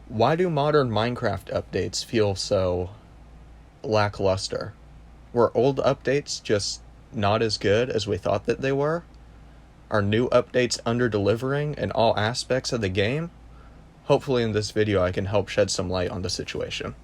Why do modern Minecraft updates feel so lackluster? Were old updates just not as good as we thought that they were? Are new updates under-delivering in all aspects of the game? Hopefully in this video I can help shed some light on the situation.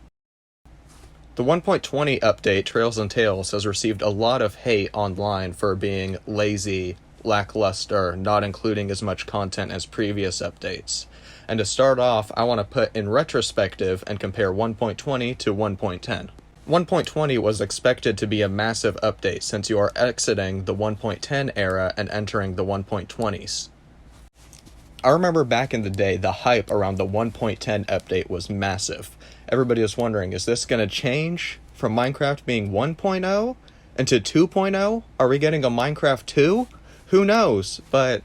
The 1.20 update, Trails and Tales, has received a lot of hate online for being lazy, lackluster, not including as much content as previous updates. And to start off, I want to put in retrospective and compare 1.20 to 1.10. 1.20 was expected to be a massive update since you are exiting the 1.10 era and entering the 1.20s. I remember back in the day, the hype around the 1.10 update was massive. Everybody was wondering, is this going to change from Minecraft being 1.0 into 2.0? Are we getting a Minecraft 2? Who knows? But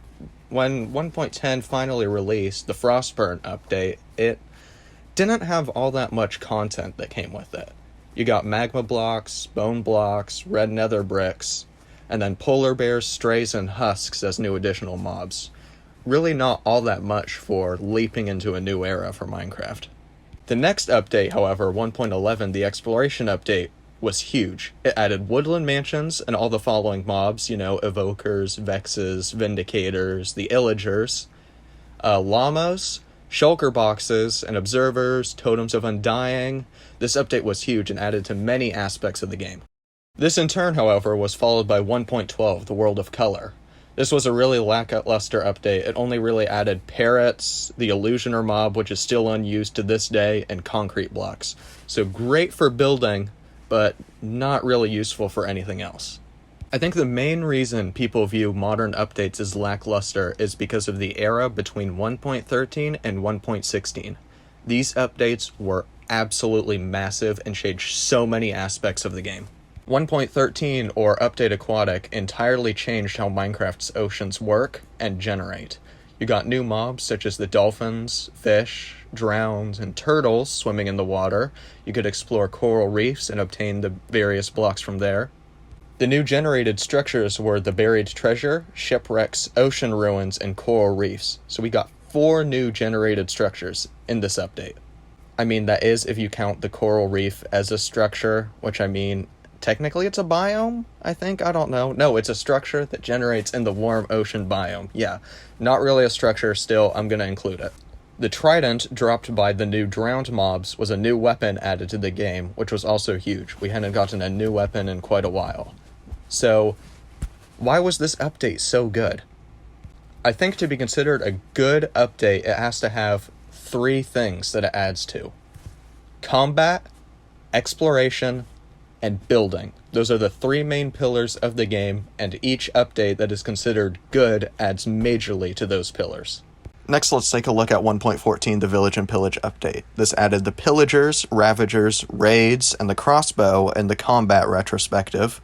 when 1.10 finally released, the Frostburn update, it didn't have all that much content that came with it. You got magma blocks, bone blocks, red nether bricks, and then polar bears, strays, and husks as new additional mobs. Really not all that much for leaping into a new era for Minecraft. The next update, however, 1.11, the exploration update, was huge. It added woodland mansions and all the following mobs, evokers, vexes, vindicators, the illagers, llamas, shulker boxes, and observers, totems of undying. This update was huge and added to many aspects of the game. This in turn, however, was followed by 1.12, the World of Color. This was a really lackluster update. It only really added parrots, the illusioner mob, which is still unused to this day, and concrete blocks. So great for building, but not really useful for anything else. I think the main reason people view modern updates as lackluster is because of the era between 1.13 and 1.16. These updates were absolutely massive and changed so many aspects of the game. 1.13, or Update Aquatic, entirely changed how Minecraft's oceans work and generate. You got new mobs such as the dolphins, fish, drowns, and turtles swimming in the water. You could explore coral reefs and obtain the various blocks from there. The new generated structures were the buried treasure, shipwrecks, ocean ruins, and coral reefs. So we got 4 new generated structures in this update. I mean, that is if you count the coral reef as a structure, which technically it's a biome, I think? I don't know. No, it's a structure that generates in the warm ocean biome. Yeah, not really a structure, still, I'm gonna include it. The trident, dropped by the new drowned mobs, was a new weapon added to the game, which was also huge. We hadn't gotten a new weapon in quite a while. So, why was this update so good? I think to be considered a good update, it has to have 3 things that it adds to: combat, exploration, and building. Those are the 3 main pillars of the game, and each update that is considered good adds majorly to those pillars. Next, let's take a look at 1.14, the Village and Pillage update. This added the Pillagers, Ravagers, Raids, and the Crossbow in the combat retrospective.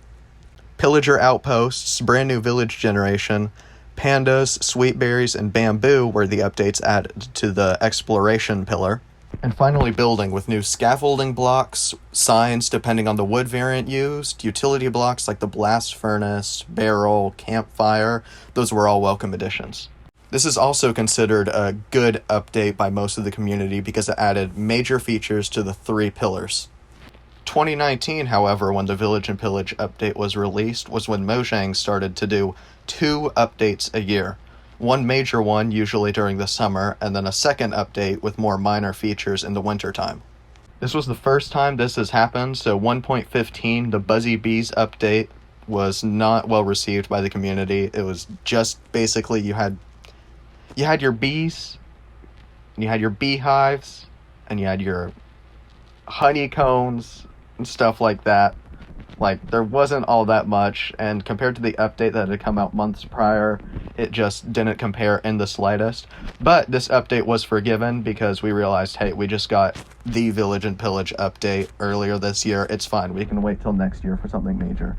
Pillager outposts, brand new village generation, pandas, sweetberries, and bamboo were the updates added to the exploration pillar. And finally building, with new scaffolding blocks, signs depending on the wood variant used, utility blocks like the blast furnace, barrel, campfire. Those were all welcome additions. This is also considered a good update by most of the community because it added major features to the 3 pillars. 2019, however, when the Village and Pillage update was released, was when Mojang started to do 2 updates a year. One major one, usually during the summer, and then a second update with more minor features in the wintertime. This was the first time this has happened, so 1.15, the Buzzy Bees update, was not well received by the community. It was just basically you had your bees, and you had your beehives, and you had your honeycombs and stuff like that. Like, there wasn't all that much, and compared to the update that had come out months prior, it just didn't compare in the slightest. But this update was forgiven because we realized, hey, we just got the Village and Pillage update earlier this year. It's fine. We can wait till next year for something major.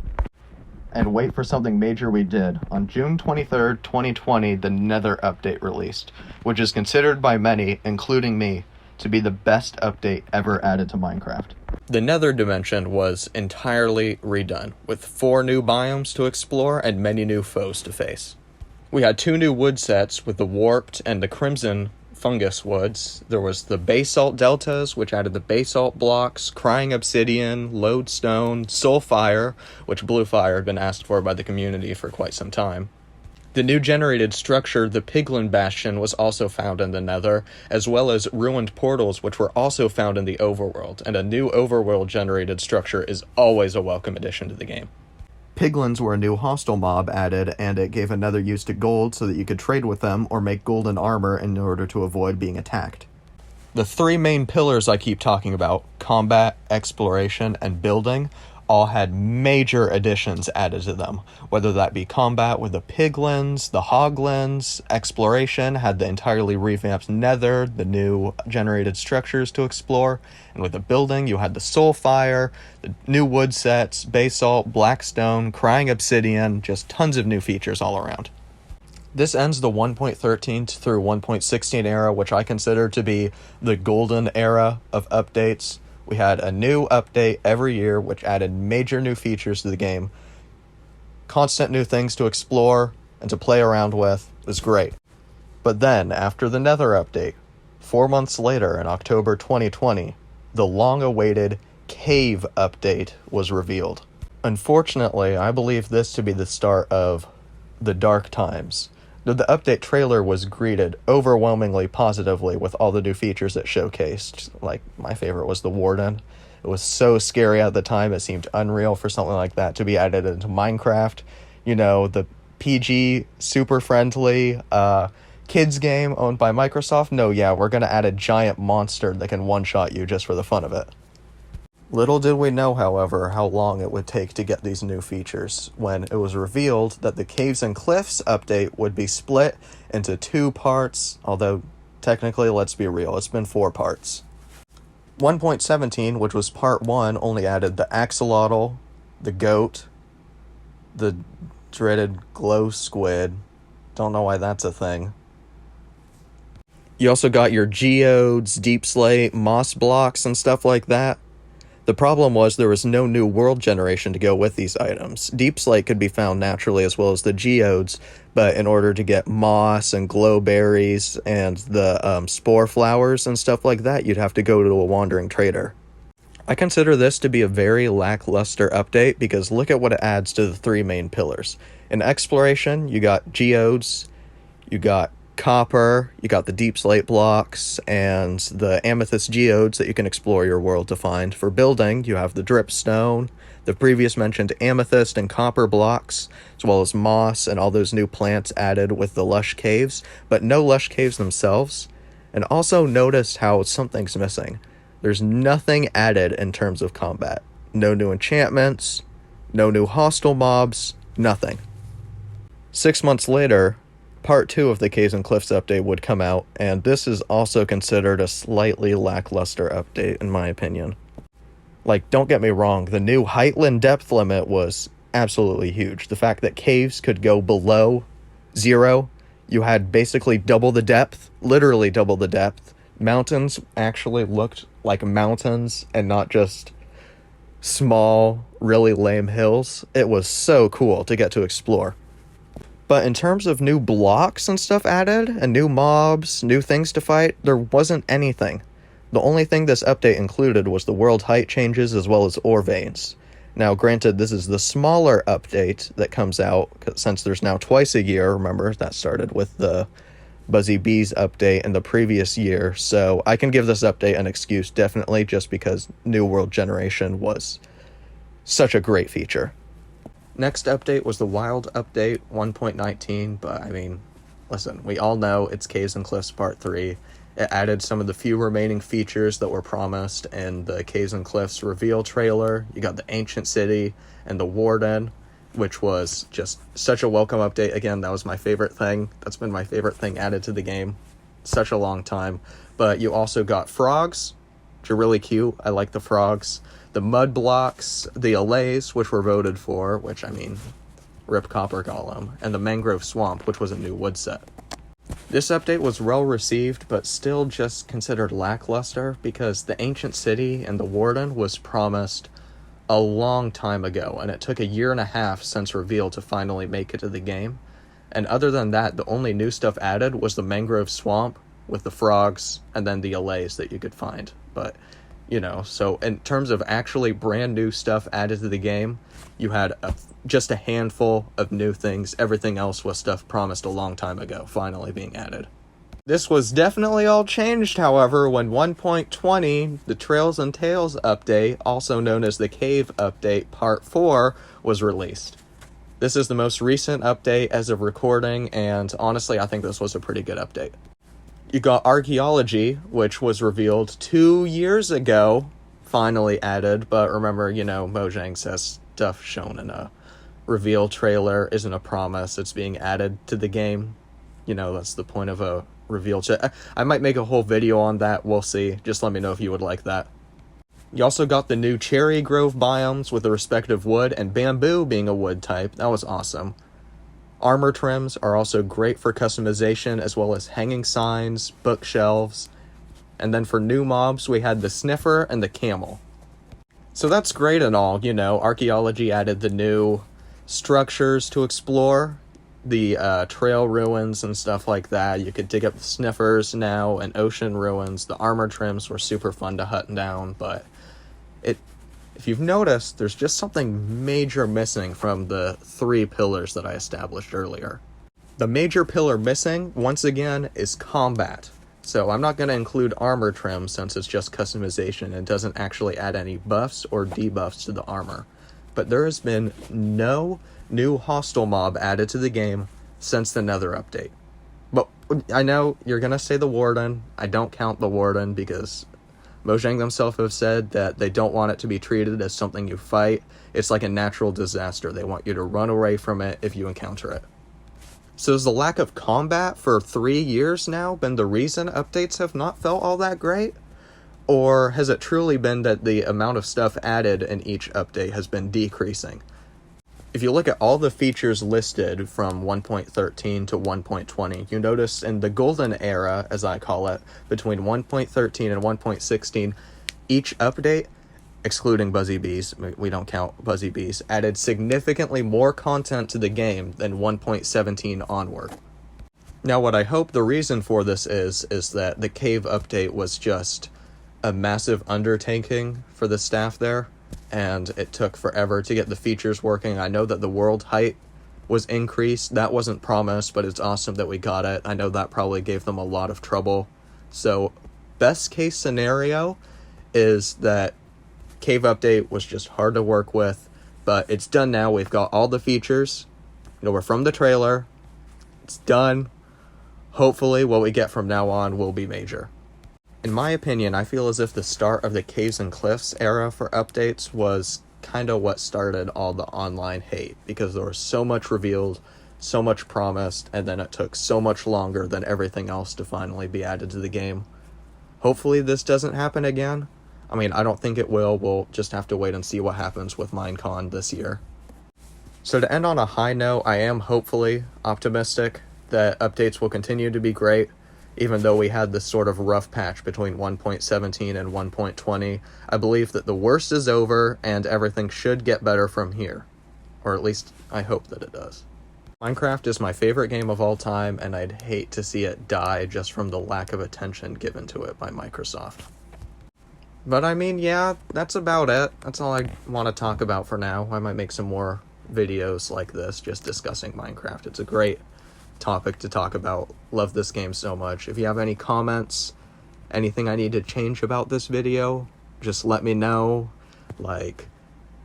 And wait for something major we did. On June 23rd, 2020, the Nether update released, which is considered by many, including me, to be the best update ever added to Minecraft. The Nether dimension was entirely redone, with 4 new biomes to explore and many new foes to face. We had 2 new wood sets with the Warped and the Crimson fungus woods. There was the basalt deltas, which added the basalt blocks, crying obsidian, lodestone, soulfire, which blue fire had been asked for by the community for quite some time. The new generated structure, the Piglin Bastion, was also found in the Nether, as well as ruined portals, which were also found in the overworld, and a new overworld generated structure is always a welcome addition to the game. Piglins were a new hostile mob added, and it gave another use to gold so that you could trade with them or make golden armor in order to avoid being attacked. The three main pillars I keep talking about, combat, exploration, and building, all had major additions added to them, whether that be combat with the piglins, the hoglins, exploration had the entirely revamped nether, the new generated structures to explore, and with the building you had the soulfire, the new wood sets, basalt, blackstone, crying obsidian, just tons of new features all around. This ends the 1.13 through 1.16 era, which I consider to be the golden era of updates. We had a new update every year, which added major new features to the game. Constant new things to explore and to play around with. It was great. But then, after the Nether update, 4 months later in October 2020, the long-awaited Cave update was revealed. Unfortunately, I believe this to be the start of the dark times. The update trailer was greeted overwhelmingly positively with all the new features it showcased. Like, my favorite was the Warden. It was so scary at the time, it seemed unreal for something like that to be added into Minecraft. You know, the PG, super friendly, kids game owned by Microsoft. No, yeah, we're gonna add a giant monster that can one-shot you just for the fun of it. Little did we know, however, how long it would take to get these new features, when it was revealed that the Caves and Cliffs update would be split into 2 parts, although technically, let's be real, it's been 4 parts. 1.17, which was part 1, only added the axolotl, the goat, the dreaded glow squid. Don't know why that's a thing. You also got your geodes, deep slate, moss blocks, and stuff like that. The problem was there was no new world generation to go with these items. Deep slate could be found naturally as well as the geodes, but in order to get moss and glowberries and the spore flowers and stuff like that, you'd have to go to a wandering trader. I consider this to be a very lackluster update because look at what it adds to the 3 main pillars. In exploration, you got geodes, you got copper, you got the deep slate blocks, and the amethyst geodes that you can explore your world to find. For building, you have the dripstone, the previous mentioned amethyst and copper blocks, as well as moss and all those new plants added with the lush caves, but no lush caves themselves. And also notice how something's missing. There's nothing added in terms of combat. No new enchantments, no new hostile mobs, nothing. 6 months later, Part 2 of the Caves and Cliffs update would come out, and this is also considered a slightly lackluster update, in my opinion. Like, don't get me wrong, the new Heightland depth limit was absolutely huge. The fact that caves could go below 0, you had basically double the depth, literally double the depth. Mountains actually looked like mountains and not just small, really lame hills. It was so cool to get to explore. But in terms of new blocks and stuff added, and new mobs, new things to fight, there wasn't anything. The only thing this update included was the world height changes as well as ore veins. Now, granted, this is the smaller update that comes out, since there's now twice a year, remember, that started with the Buzzy Bees update in the previous year, so I can give this update an excuse, definitely, just because New World Generation was such a great feature. Next update was the Wild Update 1.19, but I mean, listen, we all know it's Caves and Cliffs Part 3. It added some of the few remaining features that were promised in the Caves and Cliffs reveal trailer. You got the Ancient City and the Warden, which was just such a welcome update. Again, that was my favorite thing. That's been my favorite thing added to the game. Such a long time. But you also got frogs, which are really cute. I like the frogs. The mud blocks, the allays, which were voted for, which, I mean, rip Copper Golem, and the mangrove swamp, which was a new wood set. This update was well received, but still just considered lackluster, because the Ancient City and the Warden was promised a long time ago, and it took a year and a half since reveal to finally make it to the game. And other than that, the only new stuff added was the mangrove swamp, with the frogs and then the allays that you could find. But, so in terms of actually brand new stuff added to the game, you had just a handful of new things. Everything else was stuff promised a long time ago, finally being added. This was definitely all changed, however, when 1.20, the Trails and Tales update, also known as the Cave Update Part 4, was released. This is the most recent update as of recording, and honestly, I think this was a pretty good update. You got Archaeology, which was revealed 2 years ago, finally added, but remember, Mojang says stuff shown in a reveal trailer isn't a promise, it's being added to the game. That's the point of a reveal. I might make a whole video on that, we'll see. Just let me know if you would like that. You also got the new cherry grove biomes with the respective wood and bamboo being a wood type. That was awesome. Armor trims are also great for customization, as well as hanging signs, bookshelves. And then for new mobs, we had the sniffer and the camel. So that's great and all, Archaeology added the new structures to explore, the trail ruins and stuff like that. You could dig up the sniffers now and ocean ruins. The armor trims were super fun to hunt down, but if you've noticed, there's just something major missing from the 3 pillars that I established earlier. The major pillar missing, once again, is combat. So I'm not going to include armor trim since it's just customization and doesn't actually add any buffs or debuffs to the armor. But there has been no new hostile mob added to the game since the Nether update. But I know you're going to say the Warden. I don't count the Warden because Mojang themselves have said that they don't want it to be treated as something you fight. It's like a natural disaster. They want you to run away from it if you encounter it. So has the lack of combat for 3 years now been the reason updates have not felt all that great? Or has it truly been that the amount of stuff added in each update has been decreasing? If you look at all the features listed from 1.13 to 1.20, you notice in the golden era, as I call it, between 1.13 and 1.16, each update, excluding Buzzy Bees, we don't count Buzzy Bees, added significantly more content to the game than 1.17 onward. Now what I hope the reason for this is that the cave update was just a massive undertaking for the staff there, and it took forever to get the features working. I know that the world height was increased. That wasn't promised, but it's awesome that we got it. I know that probably gave them a lot of trouble. So best case scenario is that cave update was just hard to work with, but it's done now. We've got all the features. We're from the trailer. It's done. Hopefully what we get from now on will be major. In my opinion, I feel as if the start of the Caves and Cliffs era for updates was kind of what started all the online hate, because there was so much revealed, so much promised, and then it took so much longer than everything else to finally be added to the game. Hopefully this doesn't happen again. I mean, I don't think it will. We'll just have to wait and see what happens with Minecon this year. So to end on a high note, I am hopefully optimistic that updates will continue to be great. Even though we had this sort of rough patch between 1.17 and 1.20, I believe that the worst is over and everything should get better from here. Or at least, I hope that it does. Minecraft is my favorite game of all time, and I'd hate to see it die just from the lack of attention given to it by Microsoft. But I mean, yeah, that's about it. That's all I want to talk about for now. I might make some more videos like this, just discussing Minecraft. It's a great topic to talk about. Love this game so much. If you have any comments, anything I need to change about this video, just let me know. Like,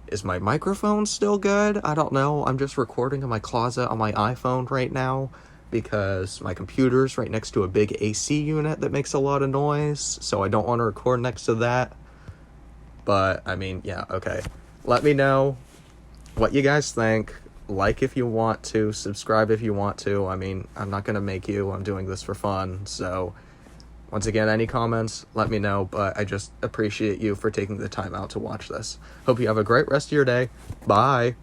is my microphone still good? I don't know. I'm just recording in my closet on my iPhone right now because my computer's right next to a big AC unit that makes a lot of noise, so I don't want to record next to that. But I mean, yeah, okay. Let me know what you guys think. Like if you want to, subscribe if you want to. I mean, I'm not gonna make you, I'm doing this for fun. So once again, any comments, let me know, but I just appreciate you for taking the time out to watch this. Hope you have a great rest of your day. Bye.